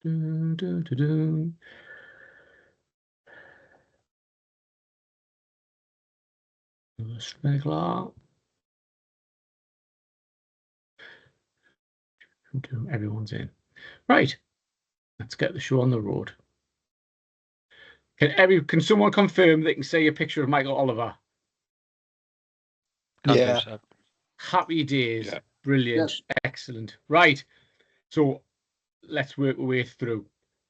Dun, dun, dun, dun. Sprinkler. Everyone's in. Right. Let's get the show on the road. Can someone confirm they can see a picture of Michael Oliver? Yeah. Happy days. Yeah. Brilliant. Yes. Excellent. Right. So let's work our way through.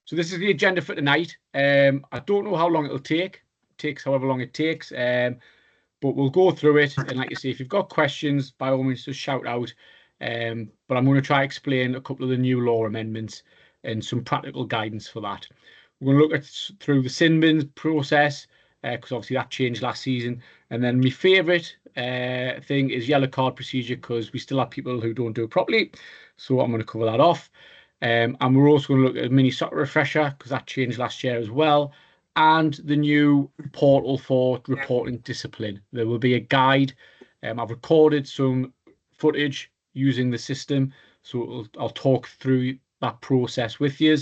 So this is the agenda for tonight. I don't know how long it'll take. It takes however long it takes. But we'll go through it. And like you say, if you've got questions, by all means, just shout out. But I'm going to try to explain a couple of the new law amendments and some practical guidance for that. We're going to look through the sin bins process, because obviously that changed last season. And then my favourite thing is yellow card procedure, because we still have people who don't do it properly. So I'm going to cover that off. And we're also going to look at a mini soccer refresher, because that changed last year as well. And the new portal for reporting discipline. There will be a guide. I've recorded some footage using the system, so I'll talk through that process with you.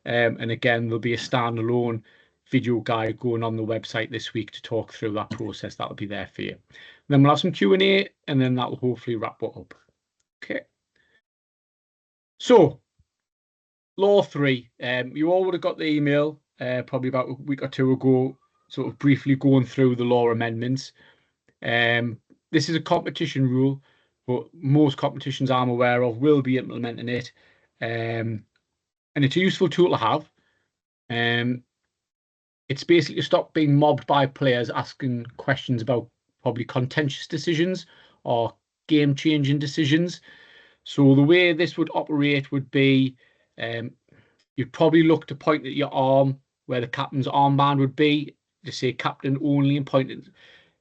And again, there'll be a standalone video guide going on the website this week to talk through that process. That'll be there for you. And then we'll have some Q&A, and then that'll hopefully wrap it up. Okay. So, Law 3. You all would have got the email probably about a week or two ago, sort of briefly going through the law amendments. This is a competition rule, but most competitions I'm aware of will be implementing it. And it's a useful tool to have. It's basically to stop being mobbed by players asking questions about probably contentious decisions or game-changing decisions. So the way this would operate would be you'd probably look to point at your arm where the captain's armband would be, to say captain only, and point it,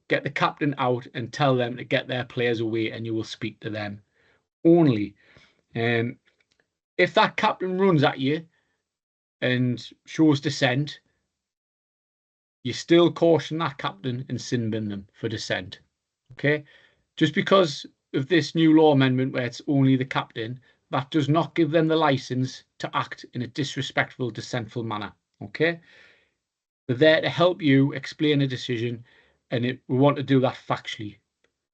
get the captain out and tell them to get their players away, and you will speak to them only. If that captain runs at you and shows dissent, you still caution that captain and sin bin them for dissent. Okay? Just because of this new law amendment where it's only the captain, that does not give them the license to act in a disrespectful, dissentful manner. Okay? They're there to help you explain a decision, and we want to do that factually.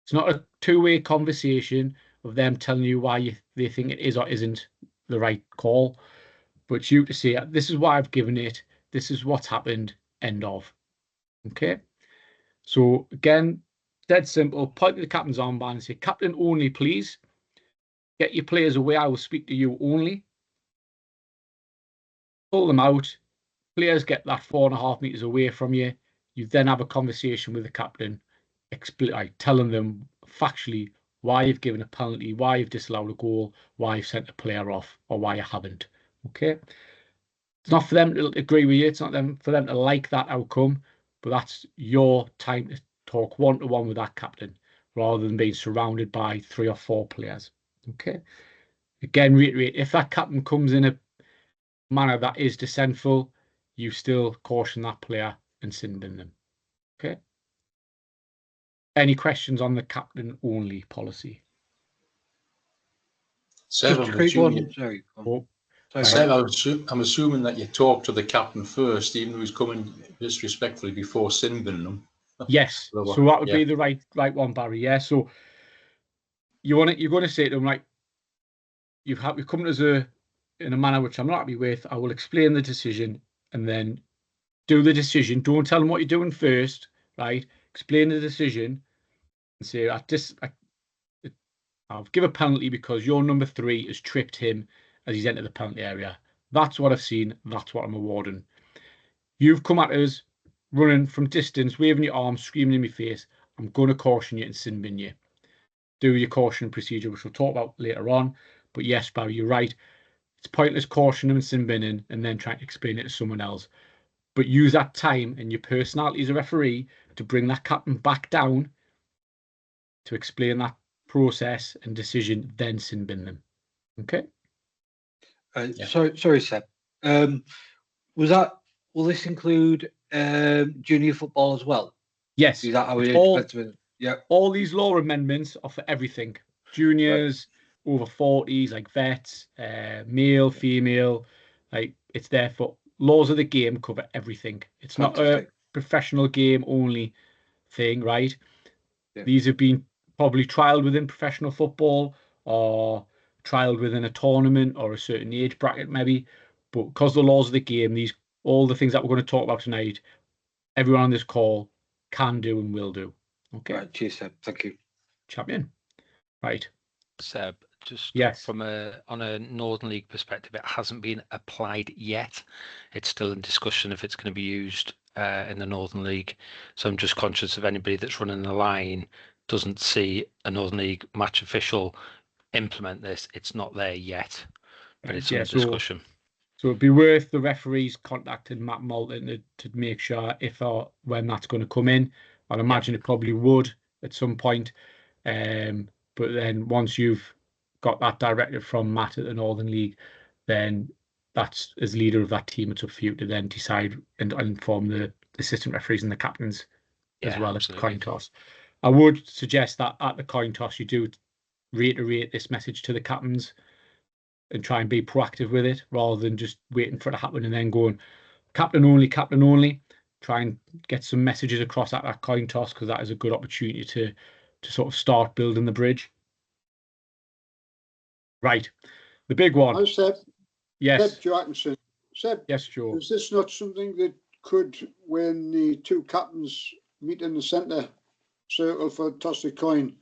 It's not a two-way conversation of them telling you why they think it is or isn't the right call, but you to say, this is why I've given it, this is what's happened, end of. Okay? So again, dead simple, point to the captain's armband and say, captain only, please. Get your players away, I will speak to you only. Pull them out. Players get that 4.5 meters away from you. You then have a conversation with the captain, telling them factually why you've given a penalty, why you've disallowed a goal, why you've sent a player off, or why you haven't. Okay? It's not for them to agree with you. It's not for them to like that outcome, but that's your time to talk one-to-one with that captain rather than being surrounded by 3 or 4 players. Okay? Again, reiterate, if that captain comes in a manner that is dissentful, you still caution that player and sin bin them. Okay? Any questions on the captain only policy? Seb, I'm assuming, Seb, I'm assuming that you talk to the captain first, even though he's coming disrespectfully, before sin binning them. Yes. So that would be the right one, Barry. Yeah. So you're going to say to him, like, you've come to us in a manner which I'm not happy with. I will explain the decision and then do the decision. Don't tell them what you're doing first, right? Explain the decision and say, I'll give a penalty because your number 3 has tripped him as he's entered the penalty area. That's what I've seen. That's what I'm awarding. You've come at us running from distance, waving your arms, screaming in my face. I'm going to caution you and sin bin you. Do your caution procedure, which we'll talk about later on. But yes, Barry, you're right. It's pointless cautioning and sin binning and then trying to explain it to someone else. But use that time and your personality as a referee to bring that captain back down to explain that process and decision, then sin bin them. Okay? Sorry, Seb. Will this include junior football as well? Yes. Is that how it yeah. All these law amendments are for everything. Juniors, over 40s, like vets, male, female, Like, it's there for laws of the game cover everything. It's not a professional game only thing, right? Yeah. These have been probably trialed within professional football or trialed within a tournament or a certain age bracket maybe. But because the laws of the game, all the things that we're going to talk about tonight, everyone on this call can do and will do. Okay. Right, cheers, Seb. Thank you. Champion. Right. Seb, just Yes. on a Northern League perspective, it hasn't been applied yet. It's still in discussion if it's going to be used in the Northern League. So I'm just conscious of anybody that's running the line doesn't see a Northern League match official implement this. It's not there yet, but it's under discussion. So it'd be worth the referees contacting Matt Moulton to make sure if or when that's going to come in. I'd imagine it probably would at some point. But then once you've got that directive from Matt at the Northern League, then that's, as leader of that team, it's up for you to then decide and inform the assistant referees and the captains as well as the coin toss. I would suggest that at the coin toss you do reiterate this message to the captains and try and be proactive with it rather than just waiting for it to happen and then going captain only, captain only. Try and get some messages across at that coin toss, because that is a good opportunity to sort of start building the bridge. Right. The big one. Hi, Seb. Yes. Seb Joatkinson. Seb, yes, Joe. is this not something that could, when the two captains meet in the centre circle for toss a coin,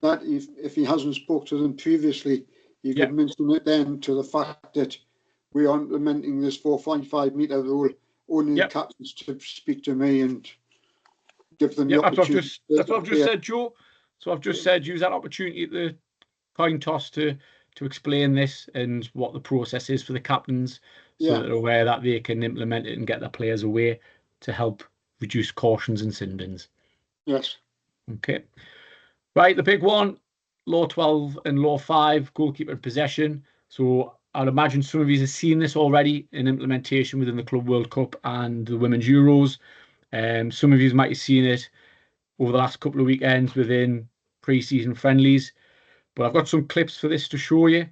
that if he hasn't spoke to them previously, you could mention it then to the fact that we are implementing this 4.5 metre rule, only the captains to speak to me and give them the opportunity. That's what I've just said, Joe. So I've just said use that opportunity at the coin toss to explain this and what the process is for the captains, so that they're aware that they can implement it and get their players away to help reduce cautions and sin bins. Yes. Okay. Right, the big one, Law 12 and Law 5, goalkeeper possession. So I'd imagine some of you have seen this already in implementation within the Club World Cup and the Women's Euros. Some of you might have seen it over the last couple of weekends within pre-season friendlies. But I've got some clips for this to show you.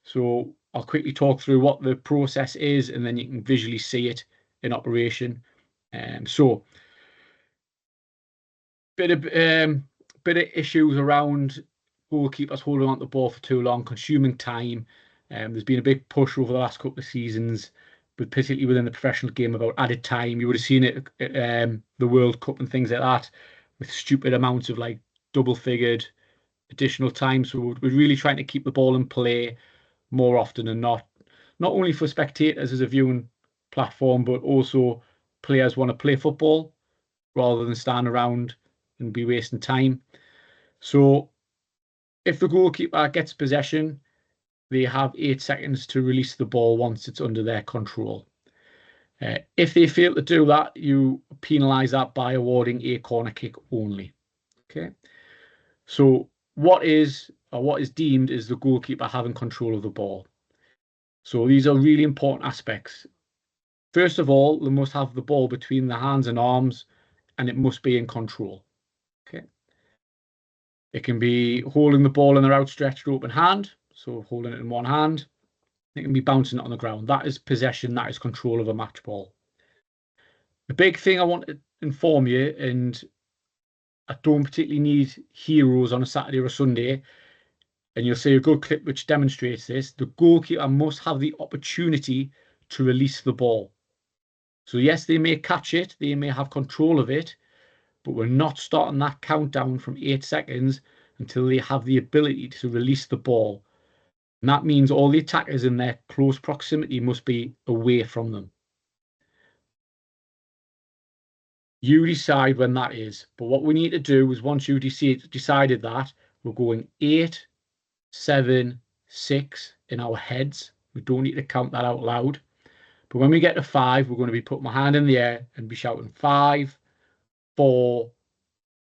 So I'll quickly talk through what the process is, and then you can visually see it in operation. So bit of issues around goalkeepers holding on to the ball for too long, consuming time. There's been a big push over the last couple of seasons, but particularly within the professional game, about added time. You would have seen it at the World Cup and things like that, with stupid amounts of like double-figured additional time. So we're really trying to keep the ball in play more often than not only for spectators as a viewing platform, but also players want to play football rather than stand around and be wasting time. So if the goalkeeper gets possession, they have 8 seconds to release the ball once it's under their control. If they fail to do that, you penalise that by awarding a corner kick only. Okay. So what is deemed is the goalkeeper having control of the ball. So these are really important aspects. First of all, they must have the ball between the hands and arms, and it must be in control. Okay. It can be holding the ball in their outstretched open hand, so holding it in one hand. It can be bouncing it on the ground. That is possession, that is control of a match ball. The big thing I want to inform you, and I don't particularly need heroes on a Saturday or a Sunday, and you'll see a good clip which demonstrates this. The goalkeeper must have the opportunity to release the ball. So yes, they may catch it, they may have control of it, but we're not starting that countdown from 8 seconds until they have the ability to release the ball. And that means all the attackers in their close proximity must be away from them. You decide when that is. But what we need to do is, once you decided that, we're going 8, 7, 6 in our heads. We don't need to count that out loud. But when we get to 5, we're going to be putting my hand in the air and be shouting 5, 4,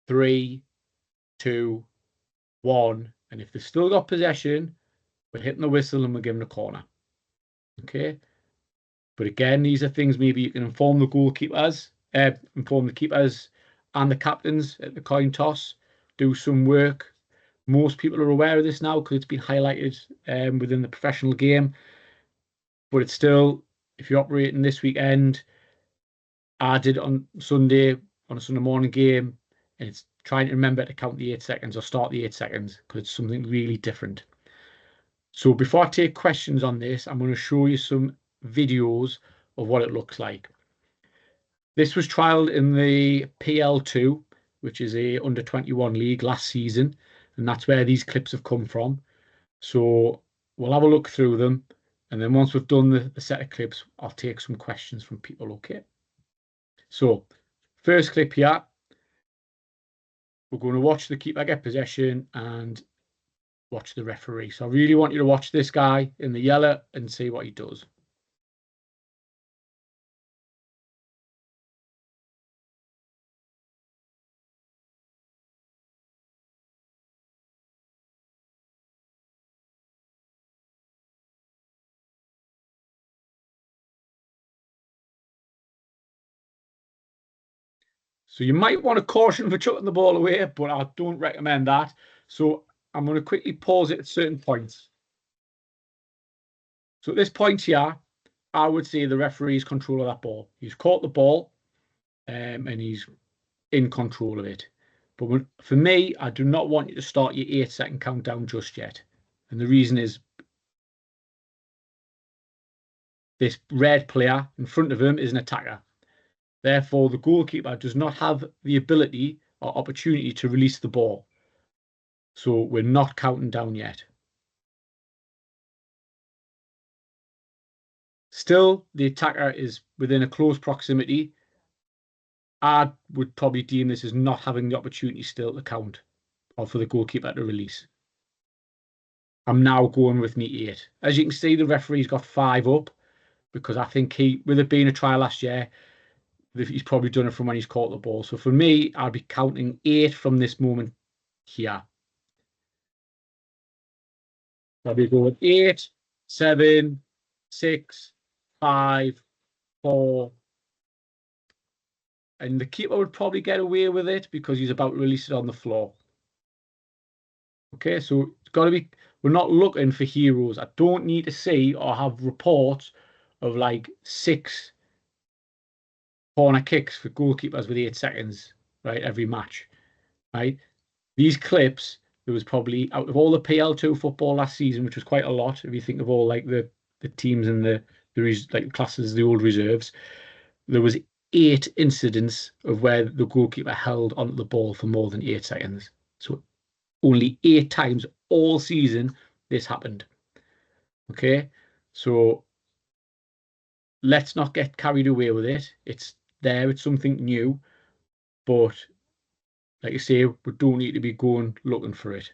3, 2, 1. And if they've still got possession, we're hitting the whistle and we're giving a corner. Okay. But again, these are things maybe you can inform the goalkeepers, inform the keepers and the captains at the coin toss. Do some work. Most people are aware of this now because it's been highlighted within the professional game. But it's still if you're operating this weekend, I did it on Sunday, on a Sunday morning game, and it's trying to remember to count the 8 seconds or start the 8 seconds because it's something really different. So before I take questions on this, I'm going to show you some videos of what it looks like. This was trialled in the PL2, which is a under 21 league last season, and that's where these clips have come from. So we'll have a look through them, and then once we've done the set of clips, I'll take some questions from people, okay? So first clip here, we're going to watch the keeper get possession and watch the referee. So I really want you to watch this guy in the yellow and see what he does. So you might want to caution for chucking the ball away, but I don't recommend that. So I'm going to quickly pause it at certain points. So at this point here, I would say the referee's control of that ball. He's caught the ball and he's in control of it. But for me, I do not want you to start your 8-second countdown just yet. And the reason is this red player in front of him is an attacker. Therefore, the goalkeeper does not have the ability or opportunity to release the ball. So we're not counting down yet. Still, the attacker is within a close proximity. I would probably deem this as not having the opportunity still to count or for the goalkeeper to release. I'm now going with me 8. As you can see, the referee's got 5 up because I think with it being a trial last year, he's probably done it from when he's caught the ball. So for me, I'll be counting 8 from this moment here. I'll be going 8, 7, 6, 5, 4. And the keeper would probably get away with it because he's about to release it on the floor. Okay, so it's got to be, we're not looking for heroes. I don't need to see or have reports of like 6 corner kicks for goalkeepers with 8 seconds, right, every match, right? These clips, there was probably, out of all the PL2 football last season, which was quite a lot, if you think of all like the teams and the like classes, the old reserves, there was 8 incidents of where the goalkeeper held onto the ball for more than 8 seconds. So only 8 times all season this happened. Okay, so let's not get carried away with it. It's there, it's something new, but like I say, we don't need to be going looking for it.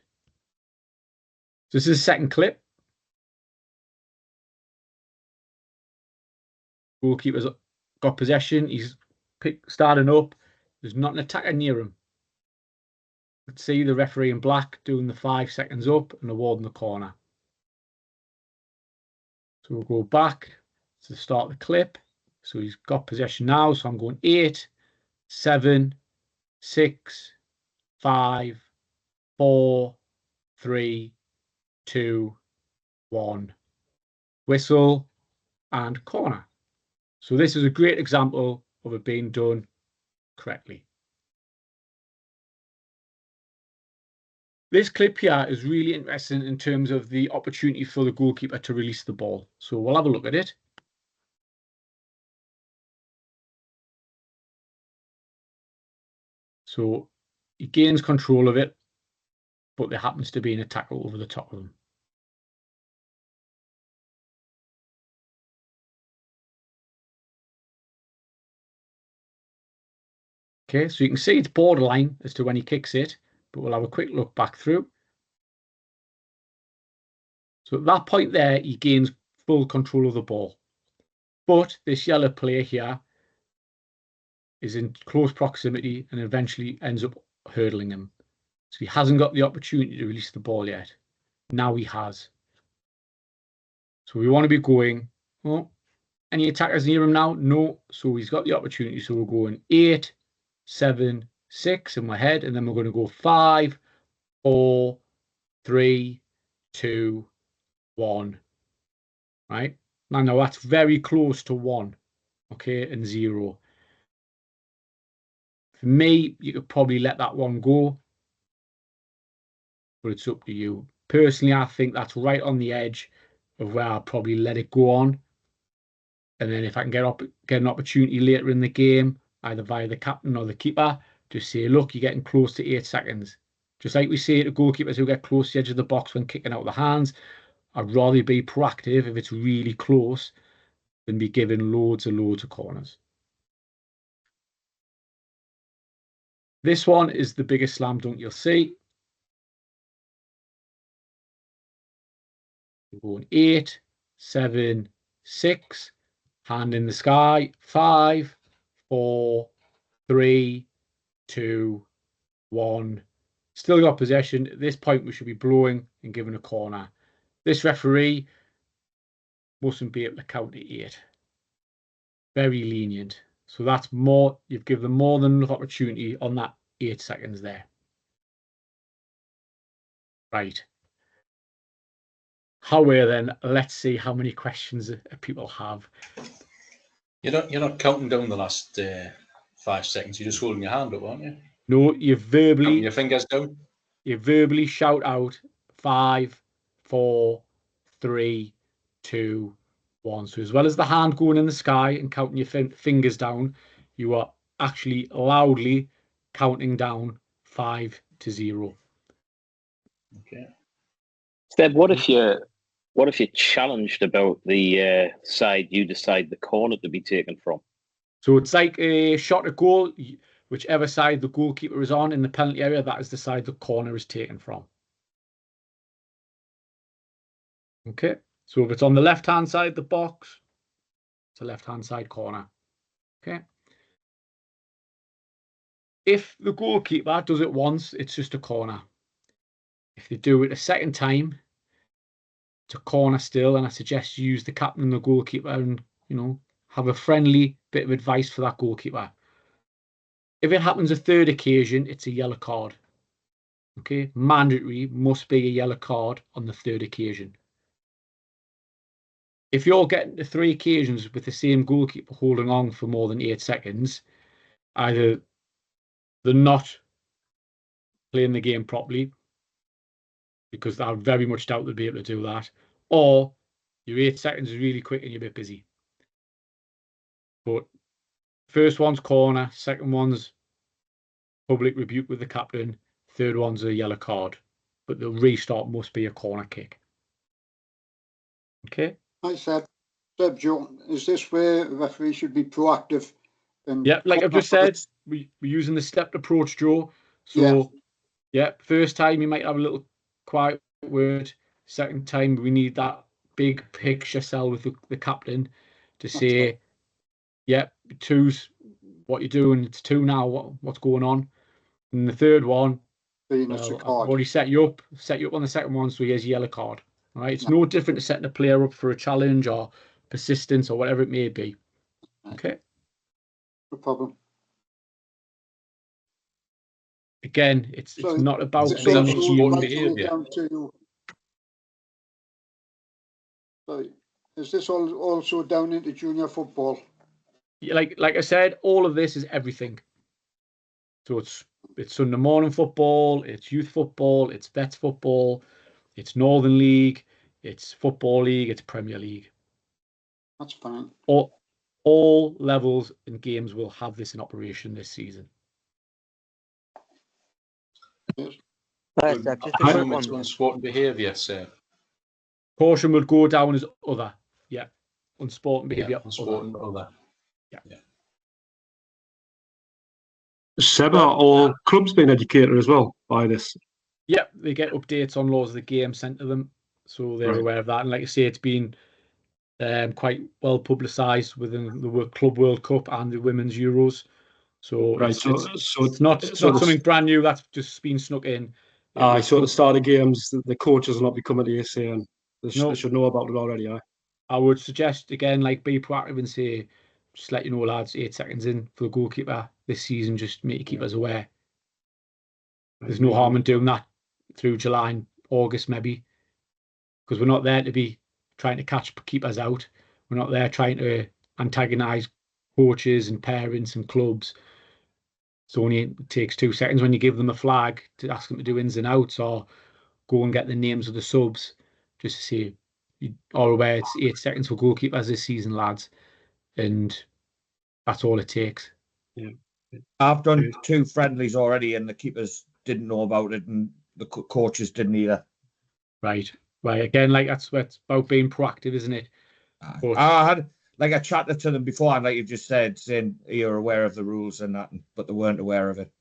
So this is the second clip. Goalkeeper's got possession. He's starting up. There's not an attacker near him. Let's see the referee in black doing the 5 seconds up and awarding the corner. So we'll go back to start the clip. So he's got possession now. So I'm going 8, 7, 6, 5, 4, 3, 2, 1. Whistle and corner. So this is a great example of it being done correctly. This clip here is really interesting in terms of the opportunity for the goalkeeper to release the ball. So we'll have a look at it. So he gains control of it, but there happens to be an attacker over the top of him. Okay, so you can see it's borderline as to when he kicks it, but we'll have a quick look back through. So at that point there, he gains full control of the ball. But this yellow player here is in close proximity and eventually ends up hurdling him. So he hasn't got the opportunity to release the ball yet. Now he has. So we want to be going, oh, any attackers near him now? No. So he's got the opportunity. So we're going 8, 7, 6 in my head. And then we're going to go 5, 4, 3, 2, 1. Right? Now that's very close to 1, okay, and 0. For me, you could probably let that one go, but it's up to you. Personally, I think that's right on the edge of where I'll probably let it go on. And then if I can get an opportunity later in the game, either via the captain or the keeper, just say, look, you're getting close to 8 seconds. Just like we say to goalkeepers who get close to the edge of the box when kicking out the hands, I'd rather be proactive if it's really close than be given loads and loads of corners. This one is the biggest slam dunk you'll see. We're going 8, 7, 6, hand in the sky, 5, 4, 3, 2, 1. Still got possession. At this point, we should be blowing and giving a corner. This referee mustn't be able to count to 8. Very lenient. So that's more, you've given them more than enough opportunity on that 8 seconds there. Right. However, then, let's see how many questions people have. You're not counting down the last 5 seconds. You're just holding your hand up, aren't you? No, you verbally Counting your fingers down. You verbally shout out 5, 4, 3, 2, 1. So as well as the hand going in the sky and counting your fingers down, you are actually loudly counting down 5 to 0. Okay. Steb, what if you're challenged about the side you decide the corner to be taken from? So it's like a shot at goal. Whichever side the goalkeeper is on in the penalty area, that is the side the corner is taken from. Okay, so if it's on the left-hand side of the box, it's a left-hand side corner. Okay. If the goalkeeper does it once, it's just a corner. If they do it a second time, it's a corner still, and I suggest you use the captain and the goalkeeper and, have a friendly bit of advice for that goalkeeper. If it happens a third occasion, it's a yellow card. Okay, mandatory, must be a yellow card on the third occasion. If you're getting to 3 occasions with the same goalkeeper holding on for more than 8 seconds, either they're not playing the game properly, because I very much doubt they'll be able to do that, or your 8 seconds is really quick and you're a bit busy. But first one's corner, second one's public rebuke with the captain, third one's a yellow card. But the restart must be a corner kick. Okay. I said, Joe, is this where the referee should be proactive? Yeah, like I've just said, we're using the stepped approach, Joe. So, yeah, first time you might have a little quiet word. Second time, we need that big picture cell with the captain to say, yeah, 2's what you're doing. It's 2 now. What's going on? And the third one, well, I've already set you up on the second one, so here's a yellow card. All right, it's no different to setting a player up for a challenge or persistence or whatever it may be. Okay. No problem. Again, it's not about behaviour. Sorry, is this also down into junior football? Like I said, all of this is everything. So it's Sunday morning football, it's youth football, it's vets football, it's Northern League, it's Football League, it's Premier League. That's fine. All levels and games will have this in operation this season. Yes. It's unsporting behaviour, sir. Caution would go down as other. Yeah. Unsporting behaviour. Unsporting other. Yeah. Seb, are all clubs being educated as well by this? Yeah, they get updates on laws of the game sent to them, so they're aware of that. And like I say, it's been quite well publicised within the Club World Cup and the Women's Euros. So it's not something brand new that's just been snuck in. So at the start of games, the coaches will not be coming to you saying they should know about it already. I would suggest, again, be proactive and say, just let you know, lads, 8 seconds in for the goalkeeper this season, just make your keepers aware. There's no harm in doing that through July and August, maybe, because we're not there to be trying to catch keepers out. We're not there trying to antagonise coaches and parents and clubs. So only it takes 2 seconds when you give them a flag to ask them to do ins and outs, or go and get the names of the subs, just to say, you are aware it's 8 seconds for goalkeepers this season, lads, and that's all it takes. Yeah. I've done 2 friendlies already, and the keepers didn't know about it, and the coaches didn't either. Right. Again, like that's what's about being proactive, isn't it? But I had like I chatted to them beforehand, like you just said, saying you're aware of the rules and that, but they weren't aware of it.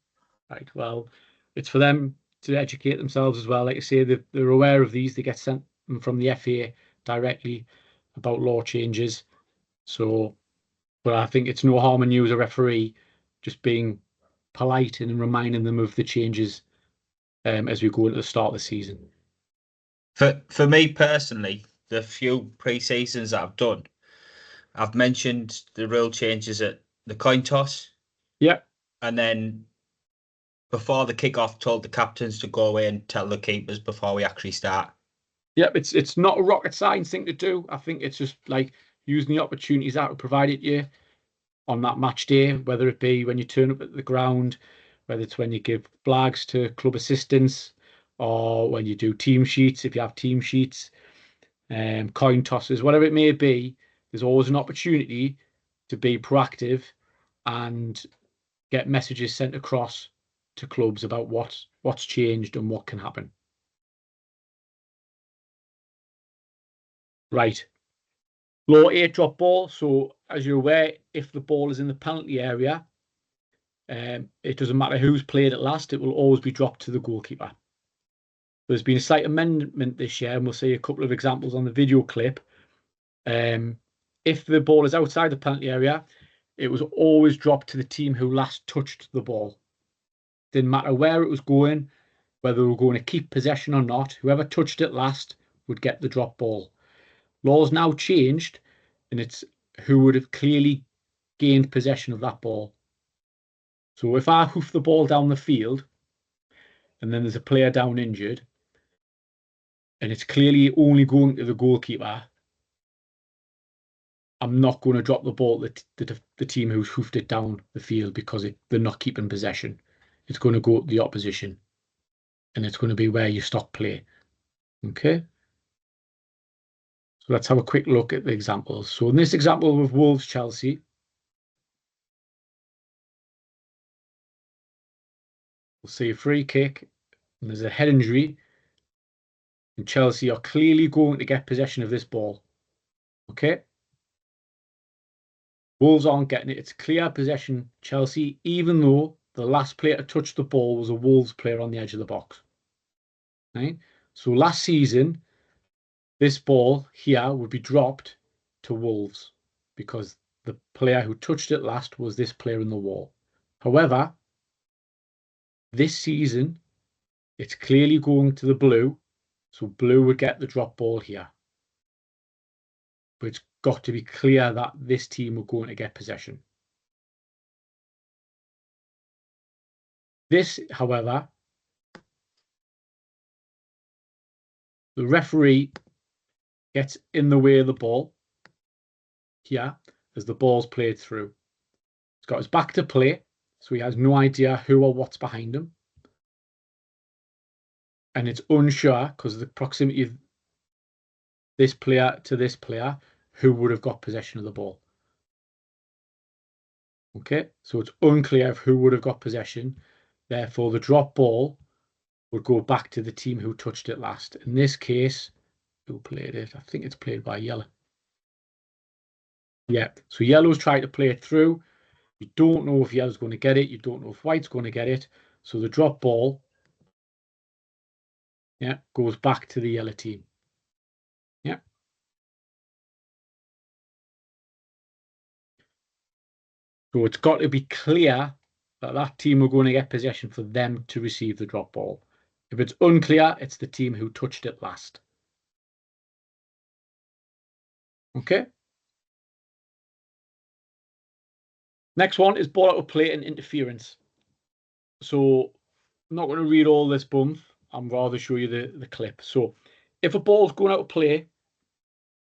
right, well, it's for them to educate themselves as well. Like I say, they're aware of these. They get sent them from the FA directly about law changes. So, but I think it's no harm in you as a referee just being polite and reminding them of the changes as we go into the start of the season. For me personally, the few pre-seasons that I've done, I've mentioned the rule changes at the coin toss. Yeah. And then before the kickoff, told the captains to go away and tell the keepers before we actually start. Yep, it's not a rocket science thing to do. I think it's just like using the opportunities that are provided you on that match day, whether it be when you turn up at the ground, whether it's when you give flags to club assistants, or when you do team sheets, if you have team sheets, coin tosses, whatever it may be. There's always an opportunity to be proactive and get messages sent across to clubs about what's changed and what can happen. Right. Law 8, drop ball. So as you're aware, if the ball is in the penalty area, it doesn't matter who's played it last, it will always be dropped to the goalkeeper. There's been a slight amendment this year, and we'll see a couple of examples on the video clip. If the ball is outside the penalty area, it was always dropped to the team who last touched the ball. Didn't matter where it was going, whether we were going to keep possession or not, whoever touched it last would get the drop ball. Law's now changed, and it's who would have clearly gained possession of that ball. So if I hoof the ball down the field, and then there's a player down injured, and it's clearly only going to the goalkeeper, I'm not going to drop the ball to the team who's hoofed it down the field, because they're not keeping possession. It's going to go to the opposition, and it's going to be where you stop play. Okay? So let's have a quick look at the examples. So in this example with Wolves-Chelsea, we'll see a free kick, and there's a head injury, and Chelsea are clearly going to get possession of this ball. Okay? Wolves aren't getting it. It's clear possession, Chelsea, even though the last player to touch the ball was a Wolves player on the edge of the box. Right? So last season, this ball here would be dropped to Wolves because the player who touched it last was this player in the wall. However, this season, it's clearly going to the blue, so blue would get the drop ball here. But it's got to be clear that this team are going to get possession. This, however, the referee gets in the way of the ball here as the ball's played through. He's got his back to play, so he has no idea who or what's behind him. And it's unsure, because of the proximity of this player to this player, who would have got possession of the ball. Okay, so it's unclear of who would have got possession. Therefore, the drop ball would go back to the team who touched it last. In this case, who played it? I think it's played by yellow. Yeah, so yellow's trying to play it through. You don't know if yellow's going to get it. You don't know if white's going to get it. So the drop ball, yeah, goes back to the yellow team. Yeah. So it's got to be clear that that team are going to get possession for them to receive the drop ball. If it's unclear, it's the team who touched it last. Okay. Next one is ball out of play and interference. So I'm not going to read all this bump. I'm rather show you the clip. So if a ball's going out of play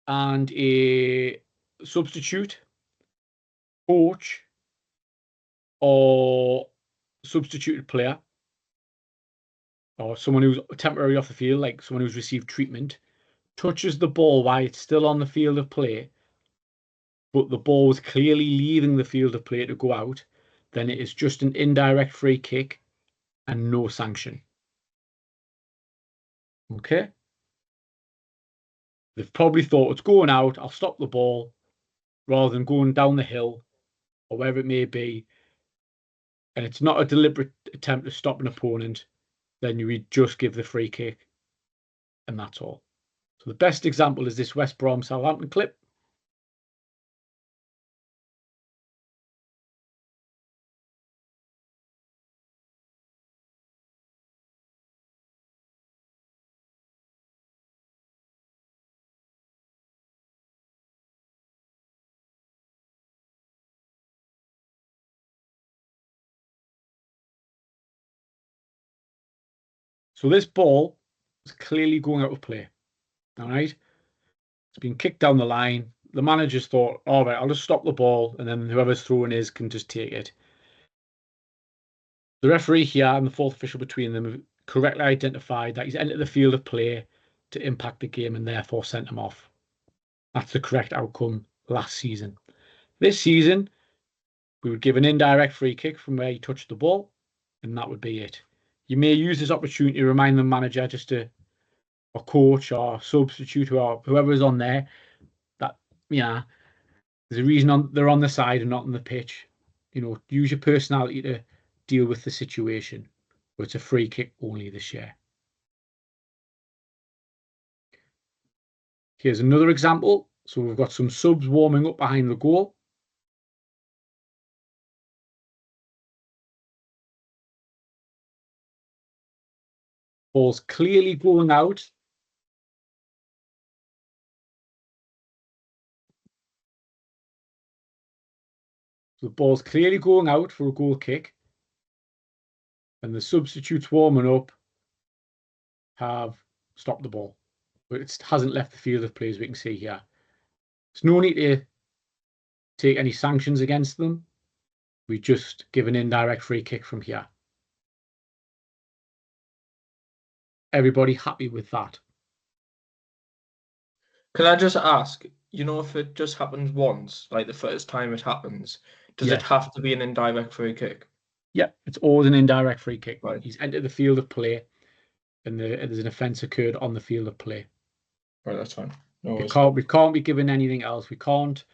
and a substitute, coach, or substituted player, or someone who's temporarily off the field, like someone who's received treatment, touches the ball while it's still on the field of play, but the ball was clearly leaving the field of play to go out, then it is just an indirect free kick and no sanction. Okay? They've probably thought it's going out, I'll stop the ball, rather than going down the hill or wherever it may be, and it's not a deliberate attempt to stop an opponent, then you would just give the free kick, and that's all. So the best example is this West Brom Southampton clip. So this ball is clearly going out of play. All right. It's been kicked down the line. The manager's thought, all right, I'll just stop the ball, and then whoever's throwing is can just take it. The referee here and the fourth official between them have correctly identified that he's entered the field of play to impact the game and therefore sent him off. That's the correct outcome last season. This season, we would give an indirect free kick from where he touched the ball, and that would be it. You may use this opportunity to remind the manager just to, or coach or substitute or whoever is on there, that, you know, there's a reason they're on the side and not on the pitch. You know, use your personality to deal with the situation. But it's a free kick only this year. Here's another example. So we've got some subs warming up behind the goal. Ball's clearly going out. So the ball's clearly going out for a goal kick. And the substitutes warming up have stopped the ball. But it hasn't left the field of play, as we can see here. There's no need to take any sanctions against them. We just give an indirect free kick from here. Everybody happy with that? Can I just ask, you know, if it just happens once, like the first time it happens, does it have to be an indirect free kick? Yeah, it's always an indirect free kick. Right. He's entered the field of play and there's an offence occurred on the field of play. Right, that's fine. No we worries. can't be given anything else. We can't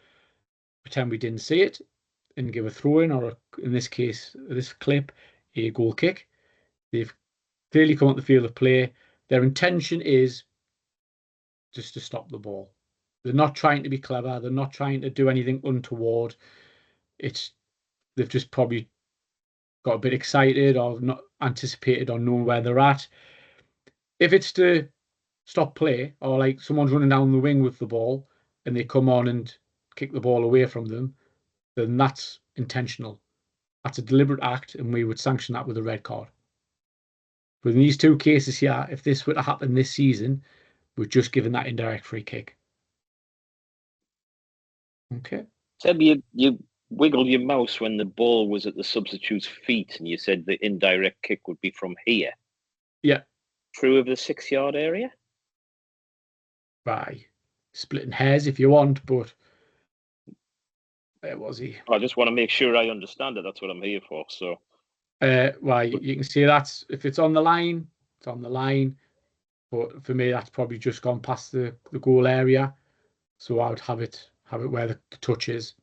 pretend we didn't see it and give a throw-in, or in this case, this clip, a goal kick. They've clearly come up the field of play. Their intention is just to stop the ball. They're not trying to be clever. They're not trying to do anything untoward. They've just probably got a bit excited or not anticipated or known where they're at. If it's to stop play, or like someone's running down the wing with the ball and they come on and kick the ball away from them, then that's intentional. That's a deliberate act, and we would sanction that with a red card. But in these two cases here, if this were to happen this season, we're just given that indirect free kick. Okay. Seb, you wiggled your mouse when the ball was at the substitute's feet, and you said the indirect kick would be from here. Yeah. True of the 6-yard area? Right. Splitting hairs if you want, but where was he? I just want to make sure I understand it. That's what I'm here for. So, well, you can see that's, if it's on the line, it's on the line. But for me, that's probably just gone past the goal area. So I would have it where the touch is,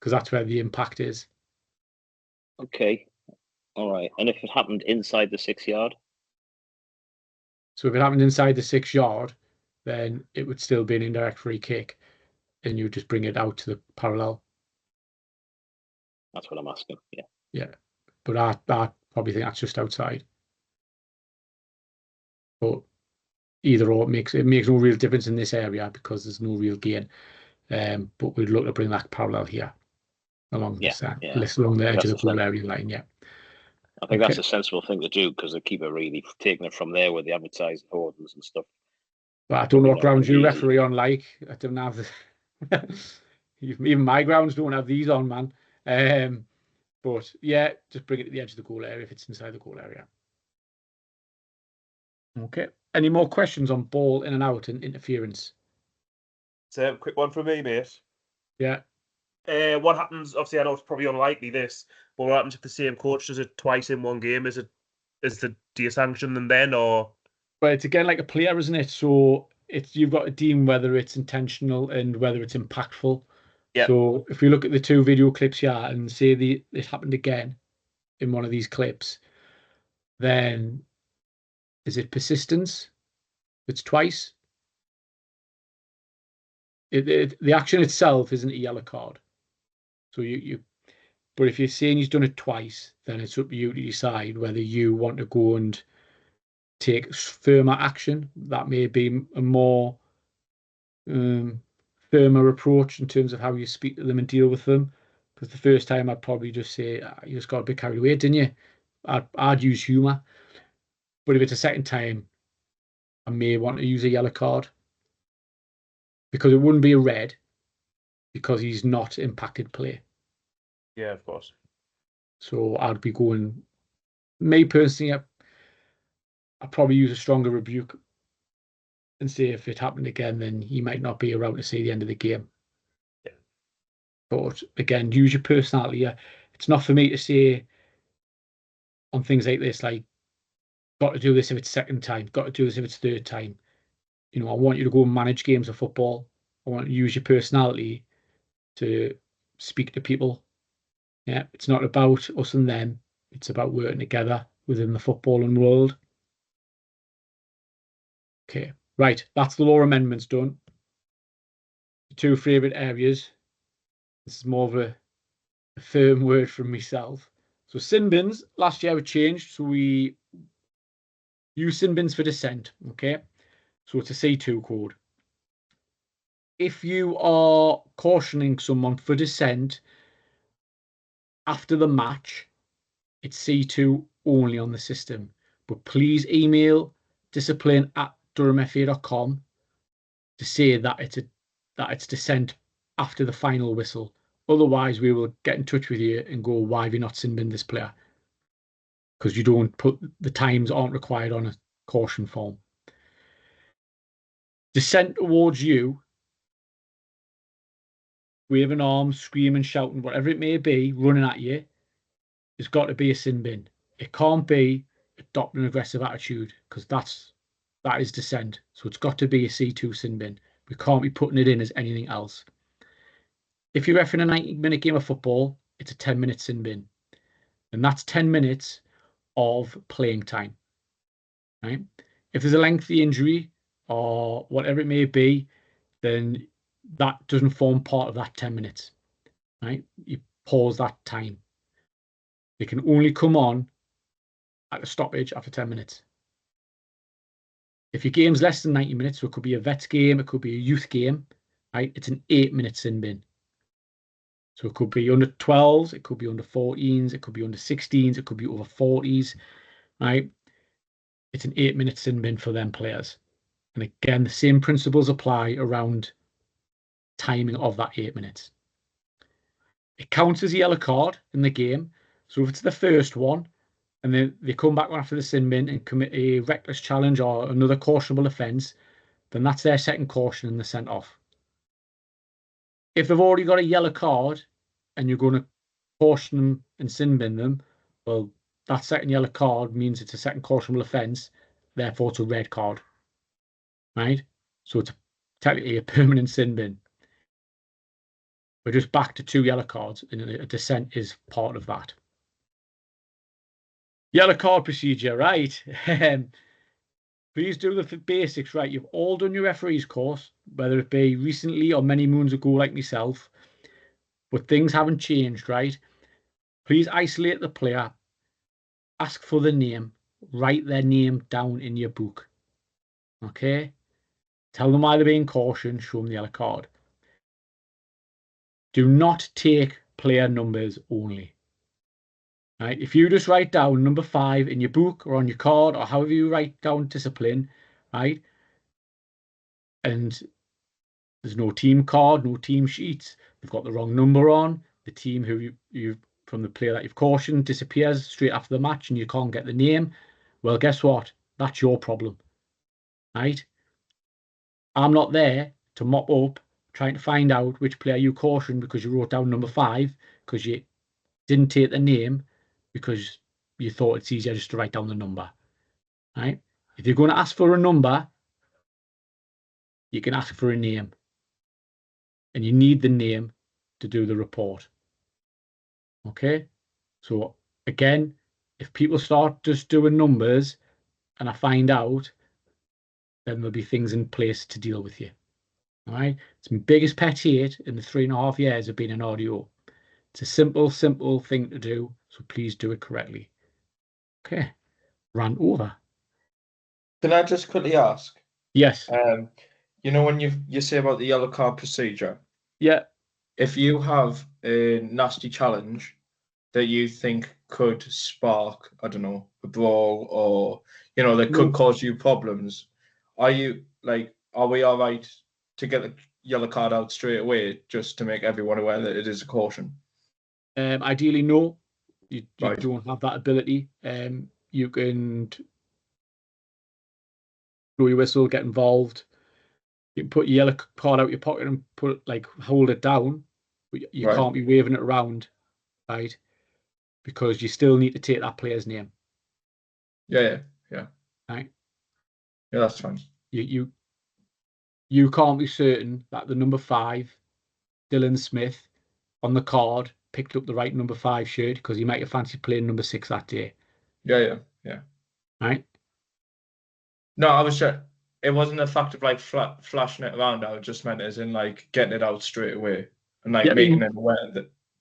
because that's where the impact is. Okay. All right. And if it happened inside the 6-yard? So if it happened inside the 6-yard, then it would still be an indirect free kick, and you would just bring it out to the parallel. That's what I'm asking. Yeah. Yeah. But I probably think that's just outside. But either or, it makes no real difference in this area because there's no real gain. But we'd look to bring that parallel here along along the edge of the goal area line. Yeah. I think that's a sensible thing to do, because they keep it really taking it from there with the advertising hoardings and stuff. But I don't know what grounds you referee on. Like, I don't have the Even my grounds don't have these on, man. But yeah, just bring it to the edge of the goal area if it's inside the goal area. Okay. Any more questions on ball in and out and interference? So, quick one from me, mate. Yeah. What happens? Obviously, I know it's probably unlikely this, but what happens if the same coach does it twice in one game? Do you sanction them then, or? But it's again like a player, isn't it? So you've got to deem whether it's intentional and whether it's impactful. Yeah. So if we look at the two video clips here and say it happened again in one of these clips, then is it persistence? It's twice. The action itself isn't a yellow card. So but if you're saying he's done it twice, then it's up to you to decide whether you want to go and take firmer action. That may be a more firmer approach in terms of how you speak to them and deal with them. Because the first time I'd probably just say, you just got a bit carried away, didn't you? I'd use humour. But if it's a second time, I may want to use a yellow card. Because it wouldn't be a red, because he's not impacted play. Yeah, of course. So I'd be going, me personally, I'd probably use a stronger rebuke and say if it happened again, then he might not be around to see the end of the game. Yeah. But again, use your personality. It's not for me to say on things like this, like, got to do this if it's second time, got to do this if it's third time. I want you to go and manage games of football. I want you to use your personality to speak to people. Yeah, it's not about us and them. It's about working together within the footballing world. Okay, right. That's the law amendments done. The two favourite areas. This is more of a firm word from myself. So sin bins, last year we changed. So we use sin bins for dissent. Okay, so it's a C2 code. If you are cautioning someone for dissent after the match, it's C2 only on the system. But please email discipline@durhamfa.com to say that it's dissent after the final whistle. Otherwise, we will get in touch with you and go, why have you not sin bin this player? Because you don't put the times aren't required on a caution form. Dissent towards you, waving arms, screaming, shouting, whatever it may be, running at you, there's got to be a sin bin. It can't be adopt an aggressive attitude, because that is dissent. So it's got to be a C2 sin bin. We can't be putting it in as anything else. If you're reffing a 90-minute game of football, it's a 10-minute sin bin. And that's 10 minutes of playing time. Right? If there's a lengthy injury or whatever it may be, then that doesn't form part of that 10 minutes. Right? You pause that time. They can only come on at a stoppage after 10 minutes. If your game's less than 90 minutes, so it could be a vets game, it could be a youth game, right? It's an 8-minute sin bin. So it could be under 12s, it could be under 14s, it could be under 16s, it could be over 40s, right? It's an 8-minute sin bin for them players. And again, the same principles apply around timing of that 8 minutes. It counts as a yellow card in the game. So if it's the first one, and then they come back after the sin bin and commit a reckless challenge or another cautionable offence, then that's their second caution and they're sent off. If they've already got a yellow card and you're going to caution them and sin bin them, well, that second yellow card means it's a second cautionable offence, therefore it's a red card. Right? So it's technically a permanent sin bin. We're just back to 2 yellow cards, and a dissent is part of that. Yellow card procedure, right? Please do the basics right. You've all done your referees course, whether it be recently or many moons ago like myself, but things haven't changed, right? Please isolate the player, ask for the name, write their name down in your book. Okay? Tell them why they're being cautioned, show them the yellow card. Do not take player numbers only. Right? If you just write down number 5 in your book or on your card or however you write down discipline, right? And There's no team card, no team sheets. They've got the wrong number on. The team who you from the player that you've cautioned disappears straight after the match and you can't get the name. Well, guess what? That's your problem, right? I'm not there to mop up trying to find out which player you cautioned because you wrote down number 5 because you didn't take the name because you thought it's easier just to write down the number, right? If you're going to ask for a number, you can ask for a name. And you need the name to do the report. Okay? So, again, if people start just doing numbers and I find out, then there'll be things in place to deal with you. All right? It's my biggest pet hate in the 3.5 years of being an audio. It's a simple thing to do. So please do it correctly. Okay. Ran over. Can I just quickly ask? Yes. You know when you say about the yellow card procedure? Yeah. If you have a nasty challenge that you think could spark, I don't know, a brawl or, you know, that could cause you problems, are we all right to get the yellow card out straight away just to make everyone aware that it is a caution? Ideally, no. You don't have that ability. You can blow your whistle, get involved. You can put your yellow card out your pocket and hold it down. But you can't be waving it around, right? Because you still need to take that player's name. Yeah. Right? Yeah, that's fine. You can't be certain that the number 5, Dylan Smith, on the card picked up the right number 5 shirt because he might have fancied playing number 6 that day. Yeah. Right? No, I was just, it wasn't a fact of flashing it around. I just meant as in getting it out straight away and making them aware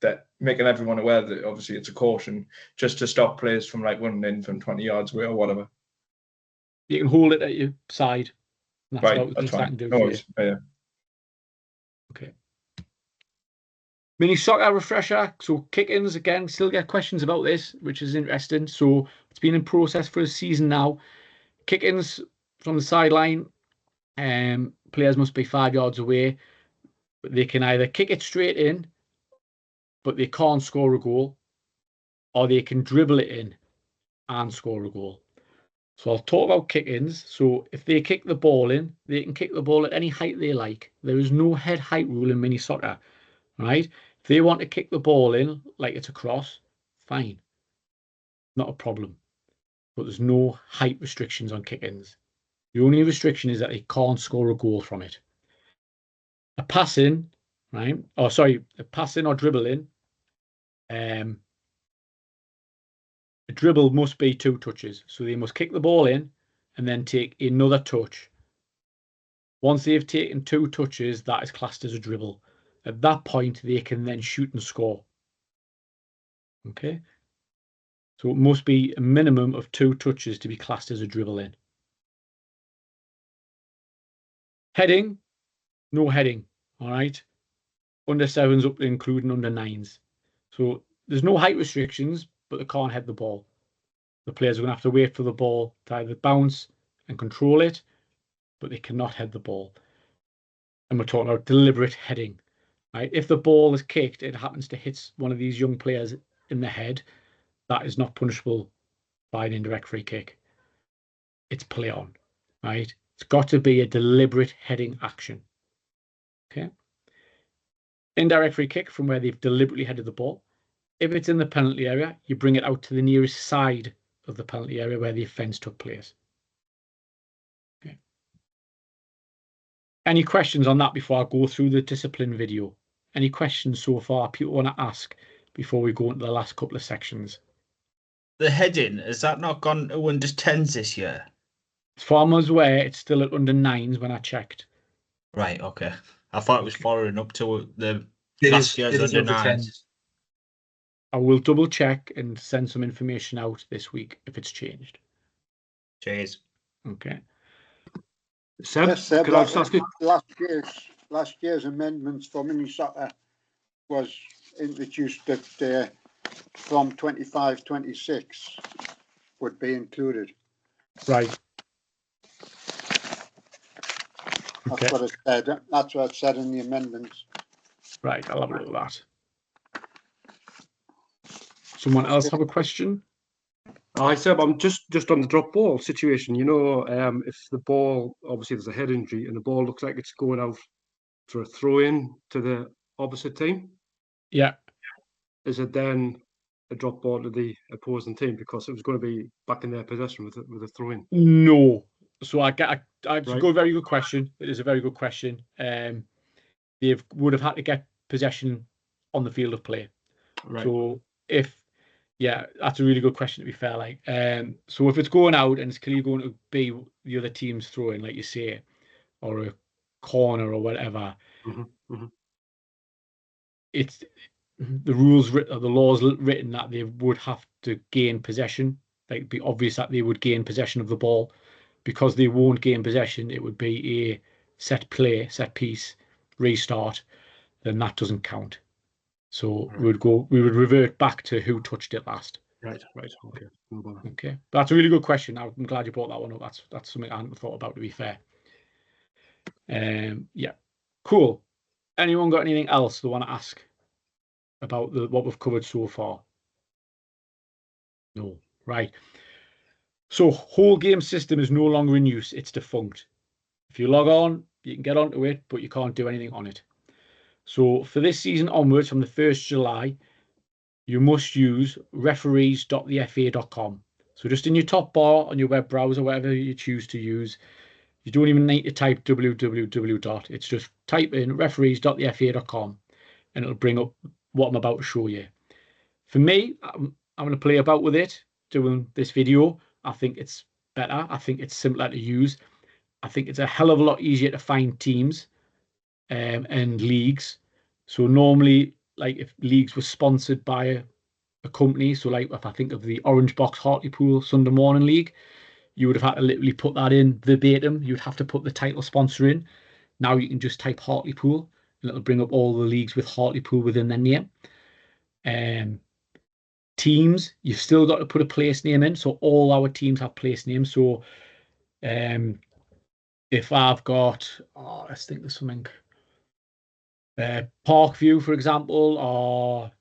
that making everyone aware that obviously it's a caution just to stop players from running in from 20 yards away or whatever. You can hold it at your side. That's about the that's least I fine. can do No for worries. you. Yeah. Okay. Mini soccer refresher. So kick-ins, again, still get questions about this, which is interesting. So it's been in process for a season now. Kick-ins from the sideline, players must be 5 yards away. But they can either kick it straight in, but they can't score a goal, or they can dribble it in and score a goal. So I'll talk about kick-ins. So if they kick the ball in, they can kick the ball at any height they like. There is no head height rule in mini soccer, right? If they want to kick the ball in like it's a cross, fine. Not a problem. But there's no height restrictions on kick-ins. The only restriction is that they can't score a goal from it. A passing, right? Oh, sorry, a passing or dribbling. A dribble must be 2 touches. So they must kick the ball in and then take another touch. Once they've taken 2 touches, that is classed as a dribble. At that point, they can then shoot and score. Okay? So it must be a minimum of 2 touches to be classed as a dribble in. Heading, no heading. All right? Under 7s up to including under 9s. So there's no height restrictions, but they can't head the ball. The players are going to have to wait for the ball to either bounce and control it, but they cannot head the ball. And we're talking about deliberate heading. Right? If the ball is kicked, it happens to hit one of these young players in the head, that is not punishable by an indirect free kick. It's play on, right? It's got to be a deliberate heading action. Okay. Indirect free kick from where they've deliberately headed the ball. If it's in the penalty area, you bring it out to the nearest side of the penalty area where the offence took place. Okay. Any questions on that before I go through the discipline video? Any questions so far people want to ask before we go into the last couple of sections? The heading, has that not gone to under 10s this year? As far as I'm aware, it's still at under 9s when I checked. Right, okay. I thought it was following up to the last year's under 9s. I will double check and send some information out this week if it's changed. Cheers. Okay. Seb, could I just ask you? Last year's amendments for mini soccer was introduced that from 25-26 would be included. Right. That's what it said. That's what it said in the amendments. Right, I'll have a look at that. Someone else have a question? I said I'm just on the drop ball situation. You know, if the ball, obviously there's a head injury and the ball looks like it's going out for a throw in to the opposite team. Yeah. Is it then a drop ball to the opposing team because it was going to be back in their possession with a throw in? No. So I Right. very good question. It is a very good question. They would have had to get possession on the field of play. Right. So that's a really good question, to be fair. Like, so if it's going out and it's clearly going to be the other team's throwing, like you say, or a corner or whatever, it's the rules or the laws written that they would have to gain possession. Like, it'd be obvious that they would gain possession of the ball. Because they won't gain possession, it would be a set piece, restart. Then that doesn't count. So we would revert back to who touched it last. Right. Okay. No bother. Okay. That's a really good question. I'm glad you brought that one up. That's something I hadn't thought about, to be fair. Yeah. Cool. Anyone got anything else they want to ask about what we've covered so far? No. Right. So whole game system is no longer in use. It's defunct. If you log on, you can get onto it, but you can't do anything on it. So for this season onwards, from the 1st July, you must use referees.thefa.com. So just in your top bar on your web browser, whatever you choose to use, you don't even need to type www. It's just type in referees.thefa.com and it'll bring up what I'm about to show you. For me, I'm going to play about with it, doing this video. I think it's better. I think it's simpler to use. I think it's a hell of a lot easier to find teams and leagues. So normally, like if leagues were sponsored by a company, so like if I think of the Orange Box Hartlepool Sunday Morning League, you would have had to literally put that in verbatim. You'd have to put the title sponsor in. Now you can just type Hartlepool and it'll bring up all the leagues with Hartlepool within their name. Teams, you've still got to put a place name in. So all our teams have place names. So if I've got, let's think there's something, Parkview, for example, or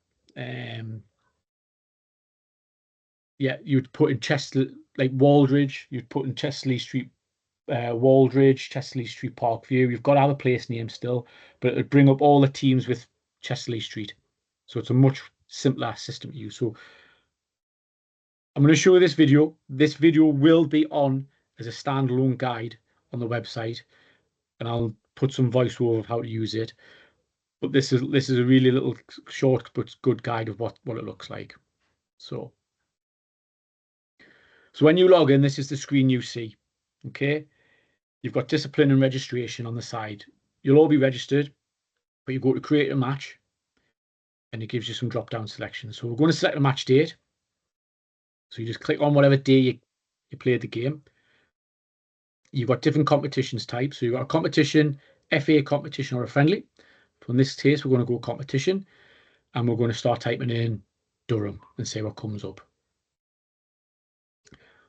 you'd put in Chester, like Waldridge, you'd put in Chesterley Street, Waldridge, Chesterley Street, Parkview. You've got other place names still, but it'd bring up all the teams with Chesterley Street. So it's a much simpler system to use. So I'm going to show you this video. This video will be on as a standalone guide on the website, and I'll put some voiceover of how to use it. But this is a really little short but good guide of what it looks like. So when you log in, this is the screen you see. Okay, you've got discipline and registration on the side. You'll all be registered, but you go to create a match, and it gives you some drop-down selections. So we're going to select a match date. So you just click on whatever day you played the game. You've got different competitions types. So you've got a competition, FA competition, or a friendly. So in this case, we're going to go competition, and we're going to start typing in Durham and see what comes up.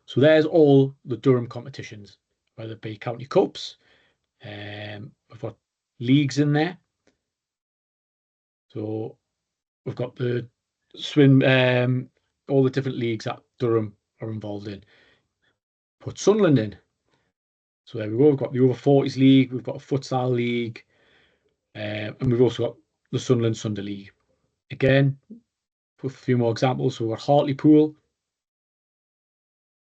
So there's all the Durham competitions, whether it be county cups. We've got leagues in there. So we've got the swim, all the different leagues that Durham are involved in. Put Sunderland in. So there we go. We've got the over 40s league. We've got a futsal league. And we've also got the Sunderland Sunday League. Again, put a few more examples. So we've got Hartlepool.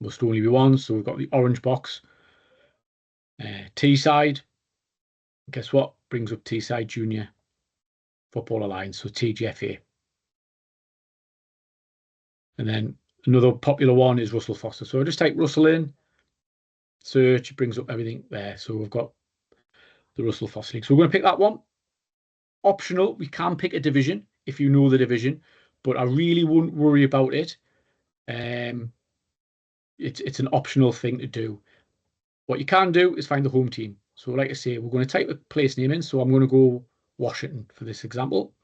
Must only be one. So we've got the Orange Box. Teesside. Guess what? Brings up Teesside Junior Football Alliance. So TGFA. And then another popular one is Russell Foster. So I just type Russell in, search, it brings up everything there. So we've got the Russell Foster League. So we're going to pick that one. Optional, we can pick a division if you know the division, but I really wouldn't worry about it. It's an optional thing to do. What you can do is find the home team. So like I say, we're going to type a place name in. So I'm going to go Washington for this example.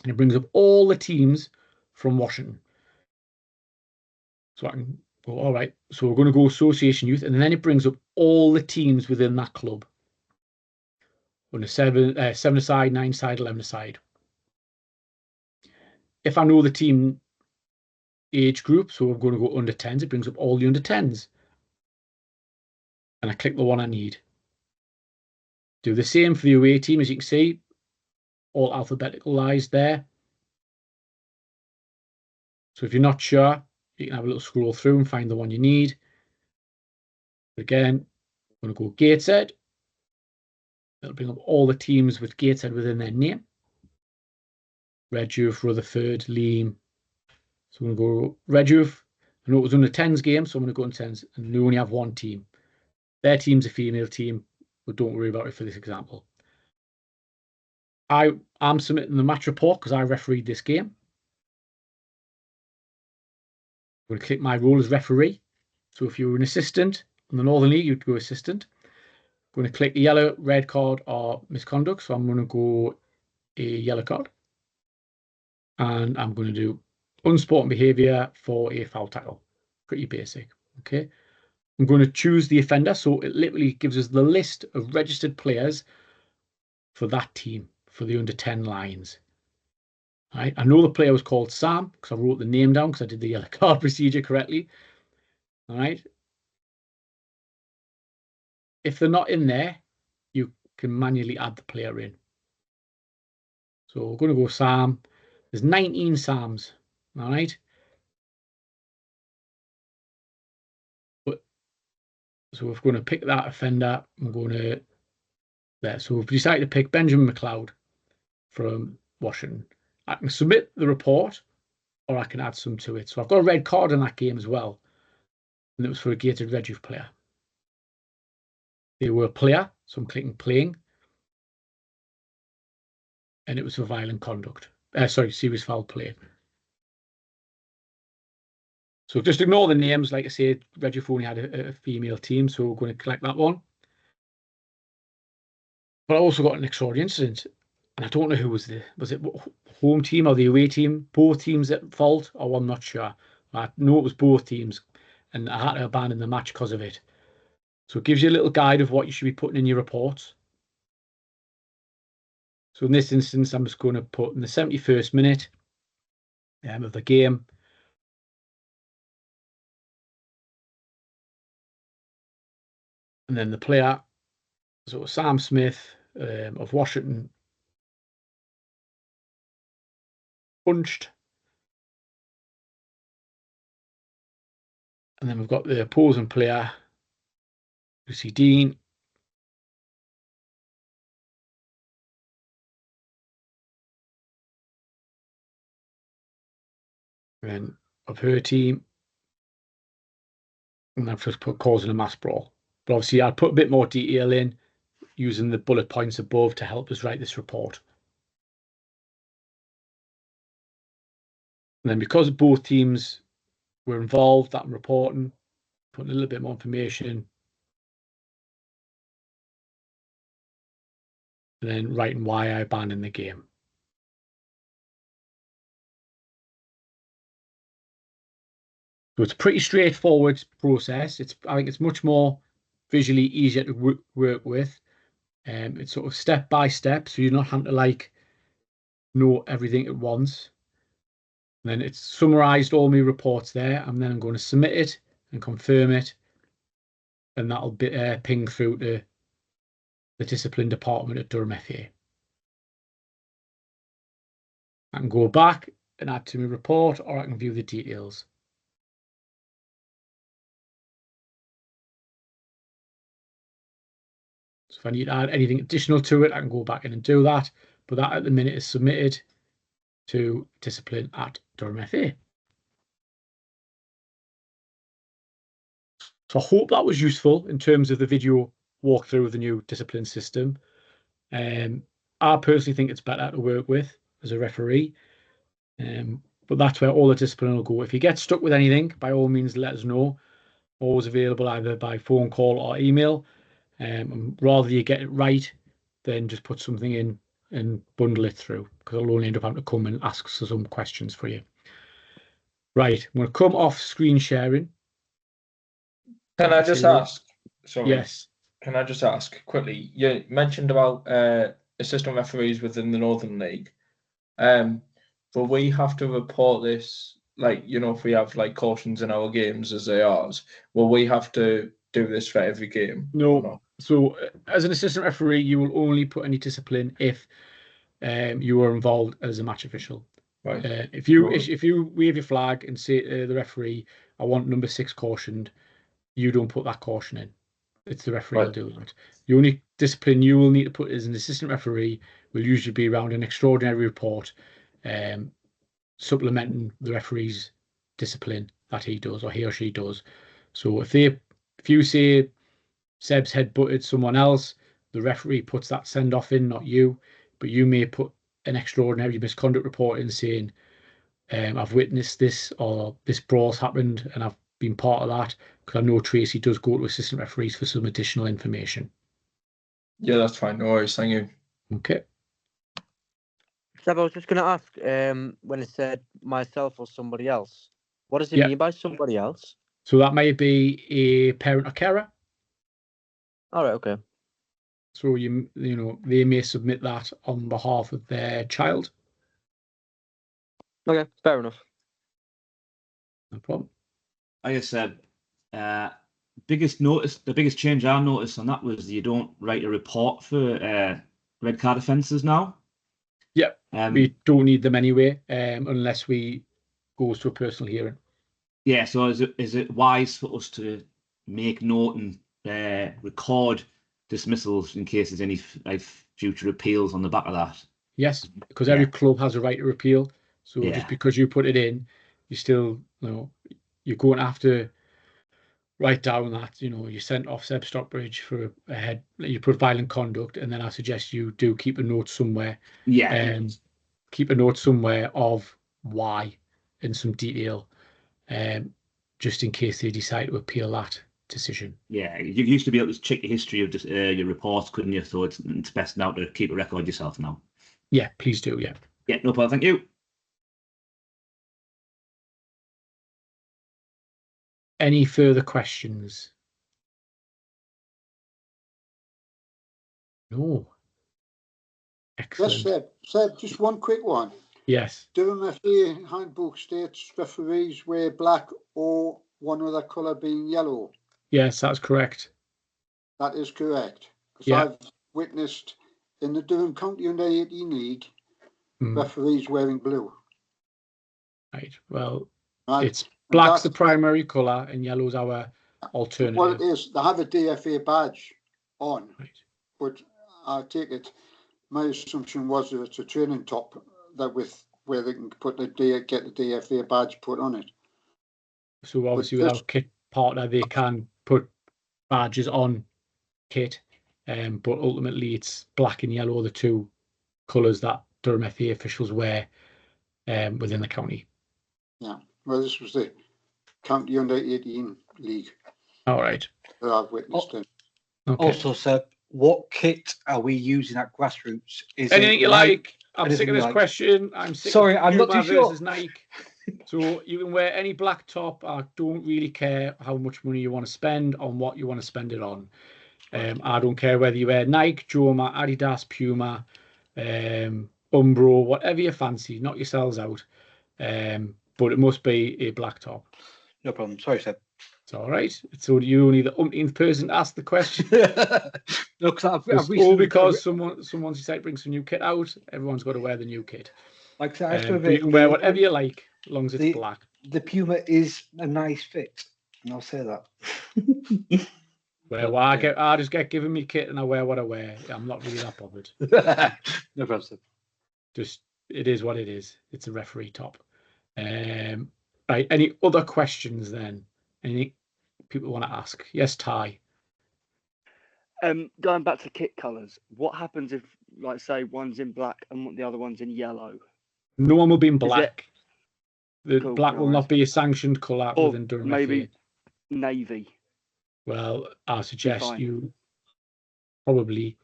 And it brings up all the teams from Washington. So I can go, all right, so we're going to go Association Youth, and then it brings up all the teams within that club. on a 7-a-side, 9-a-side, 11-a-side. If I know the team age group, so I'm going to go under 10s, it brings up all the under 10s. And I click the one I need. Do the same for the away team, as you can see, all alphabeticalized there. So if you're not sure, you can have a little scroll through and find the one you need. Again, I'm going to go Gateshead. It'll bring up all the teams with Gateshead within their name. Redruth, Rutherford, Leam. So I'm going to go Redruth. I know it was under 10s game, so I'm going to go on 10s, and they only have one team. Their team's a female team, but don't worry about it for this example. I'm submitting the match report because I refereed this game. I'm going to click my role as referee. So if you were an assistant in the Northern League, you'd go assistant. I'm going to click yellow, red card, or misconduct. So I'm going to go a yellow card. And I'm going to do unsporting behaviour for a foul tackle. Pretty basic. Okay. I'm going to choose the offender. So it literally gives us the list of registered players for that team, for the under 10 Lions. All right. I know the player was called Sam because I wrote the name down because I did the yellow card procedure correctly. All right. If they're not in there, you can manually add the player in. So we're going to go Sam. There's 19 Sams. All right. So we're going to pick that offender. I'm going to there. So we've decided to pick Benjamin McLeod from Washington. I can submit the report or I can add some to it. So I've got a red card in that game as well. And it was for a Gated Redruth player. They were a player, so I'm clicking playing. And it was for violent conduct. Serious foul play. So just ignore the names. Like I said, Redruth only had a female team, so we're going to collect that one. But I also got an extraordinary incident, and I don't know who was it home team or the away team? Both teams at fault, or I'm not sure. I know it was both teams, and I had to abandon the match because of it. So it gives you a little guide of what you should be putting in your reports. So in this instance, I'm just going to put in the 71st minute of the game. And then the player, so Sam Smith of Washington, punched. And then we've got the opposing player, Lucy Dean. And of her team. And I've just put causing a mass brawl. But obviously I'll put a bit more detail in using the bullet points above to help us write this report. And then because both teams were involved, that I'm reporting, putting a little bit more information. And then writing why I abandoned the game. So it's a pretty straightforward process. I think it's much more visually easier to work with. It's sort of step by step, so you're not having to know everything at once. And then it's summarized all my reports there, and then I'm going to submit it and confirm it, and that'll be ping through to the discipline department at Durham FA. I can go back and add to my report, or I can view the details. So if I need to add anything additional to it, I can go back in and do that. But that at the minute is submitted to discipline at Durham FA. So I hope that was useful in terms of the video walkthrough of the new discipline system. I personally think it's better to work with as a referee. But that's where all the discipline will go. If you get stuck with anything, by all means, let us know. Always available either by phone call or email. And rather you get it right than just put something in and bundle it through, because I'll only end up having to come and ask some questions for you. Right, I'm going to come off screen sharing. Can I just ask? Sorry. Yes. Can I just ask quickly? You mentioned about assistant referees within the Northern League. But we have to report this, like, you know, if we have like cautions in our games as they are, will we have to do this for every game? No. So as an assistant referee, you will only put any discipline if you are involved as a match official. Right. If you wave your flag and say to the referee, I want number 6 cautioned, you don't put that caution in. It's the referee who'll do that. The only discipline you will need to put as an assistant referee will usually be around an extraordinary report, supplementing the referee's discipline that he does or he or she does. So if you say Seb's head-butted someone else, the referee puts that send-off in, not you, but you may put an extraordinary misconduct report in saying, I've witnessed this, or this brawl's happened and I've been part of that, because I know Tracy does go to assistant referees for some additional information. Yeah, that's fine. No worries. Thank you. Okay. Seb, I was just going to ask, when it said myself or somebody else, what does it mean by somebody else? So that may be a parent or carer. All right, okay. So you know, they may submit that on behalf of their child. Okay, fair enough. No problem. I guess the biggest change I noticed on that was you don't write a report for red card offences now. Yeah, we don't need them anyway, unless we goes to a personal hearing. Yeah, so is it wise for us to make note and record dismissals in case there's any future appeals on the back of that? Yes, because every club has a right to appeal. So just because you put it in, you still, you're going to have to write down that, you sent off Seb Stockbridge for a head, you put violent conduct, and then I suggest you do keep a note somewhere. Yeah. Keep a note somewhere of why in some detail, just in case they decide to appeal that decision. Yeah, you used to be able to check the history of your reports, couldn't you? So it's best now to keep a record yourself now. Yeah, please do. Yeah. Yeah, no problem. Thank you. Any further questions? No. Excellent. Yes, Seb, just one quick one. Yes. Durham FA handbook states referees wear black or one other colour being yellow. Yes, that's correct. That is correct. Because I've witnessed in the Durham County Under 18 League, referees wearing blue. Right. Well, it's black's the primary colour and yellow's our alternative. Well, it is. They have a DFA badge on, but I take it. My assumption was that it's a training top that where they can put get the DFA badge put on it. So obviously, without kit partner, they can put badges on kit, but ultimately it's black and yellow, the two colours that Durham FA officials wear within the county. Yeah, well, this was the County Under 18 League. All right. That I've witnessed it. Okay. Also, Seb, what kit are we using at grassroots? Is anything you like? I'm sick of this question. I'm sick. Sorry, I'm not too sure. Nike. So you can wear any black top. I don't really care how much money you want to spend on what you want to spend it on. I don't care whether you wear Nike, Joma, Adidas, Puma, Umbro, whatever you fancy. Knock yourselves out. But it must be a black top. No problem. Sorry, Seb. It's all right. So you're only the umpteenth person to ask the question. No, I've all because someone's decided to bring some new kit out. Everyone's got to wear the new kit. Like I said, you can wear whatever you like, as long as it's black. The Puma is a nice fit, and I'll say that. Well, I just get given me kit and I wear what I wear. I'm not really that bothered. No problem. Just it is what it is. It's a referee top. Right. Any other questions then? Any people want to ask? Yes, Ty. Going back to kit colours, what happens if, like, say, one's in black and the other one's in yellow? No one will be in black. The black will not be a sanctioned colour within Durham. Maybe navy. Well, I suggest you probably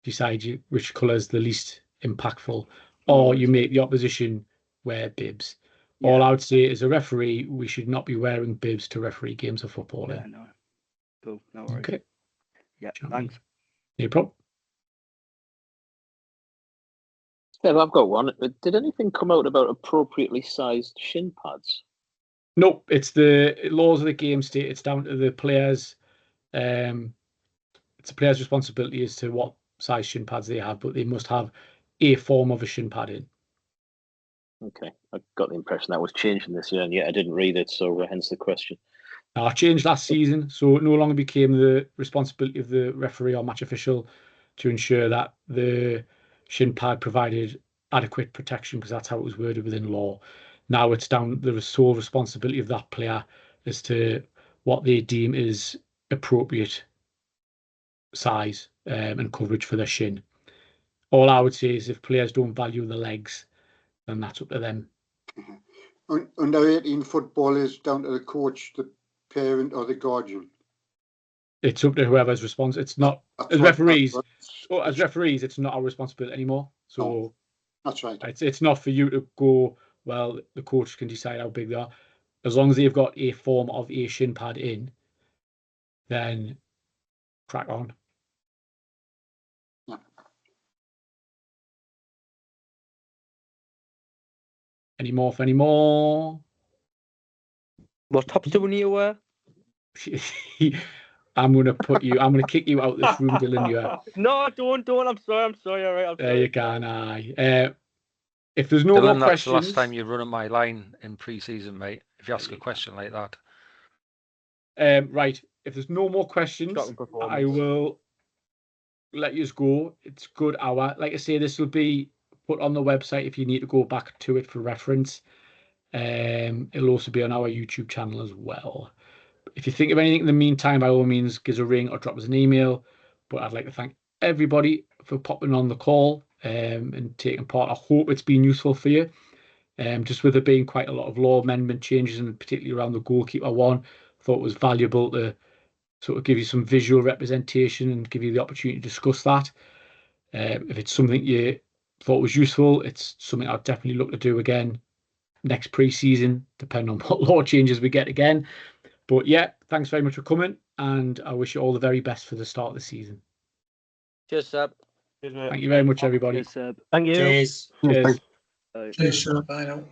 decide which colour is the least impactful, or you make the opposition wear bibs. Yeah. All I would say as a referee, we should not be wearing bibs to referee games of football. Yeah, no. Cool, no worries. Okay. Yeah, Champion. thanks. No problem. Steph, I've got one. Did anything come out about appropriately sized shin pads? Nope, it's the laws of the game state. It's down to the players. It's the player's responsibility as to what size shin pads they have, but they must have a form of a shin pad in. Okay, I got the impression that was changing this year, and yet I didn't read it, so hence the question. It changed last season, so it no longer became the responsibility of the referee or match official to ensure that the shin pad provided adequate protection, because that's how it was worded within law. Now it's down to the sole responsibility of that player as to what they deem is appropriate size and coverage for their shin. All I would say is if players don't value the legs, then that's up to them. Under 18 football is down to the coach, the parent, or the guardian. It's up to whoever's responsible. It's not That's as right, referees. that's As referees, it's not our responsibility anymore. So That's right. it's not for you to go, well, the coach can decide how big they are. As long as they've got a form of a shin pad in, then crack on. Yeah. Any more? What tops do we need to wear? I'm gonna kick you out this room, Dylan. No, don't. I'm sorry. All right, I'm sorry. You can. If there's no Dylan, more that's the questions, last time you're running my line in pre-season, mate. If you ask a question like that. Right. If there's no more questions, I will let you go. It's a good hour. Like I say, this will be put on the website if you need to go back to it for reference. It'll also be on our YouTube channel as well. If you think of anything in the meantime, by all means, give us a ring or drop us an email. But I'd like to thank everybody for popping on the call and taking part. I hope it's been useful for you. Just with there being quite a lot of law amendment changes, and particularly around the goalkeeper one, I thought it was valuable to sort of give you some visual representation and give you the opportunity to discuss that. If it's something you thought was useful, it's something I'd definitely look to do again next pre-season, depending on what law changes we get again. But yeah, thanks very much for coming, and I wish you all the very best for the start of the season. Cheers, Seb. Thank you very much, everybody. Cheers, Seb. Thank you. Cheers. Cheers. Cheers, sir. Bye now.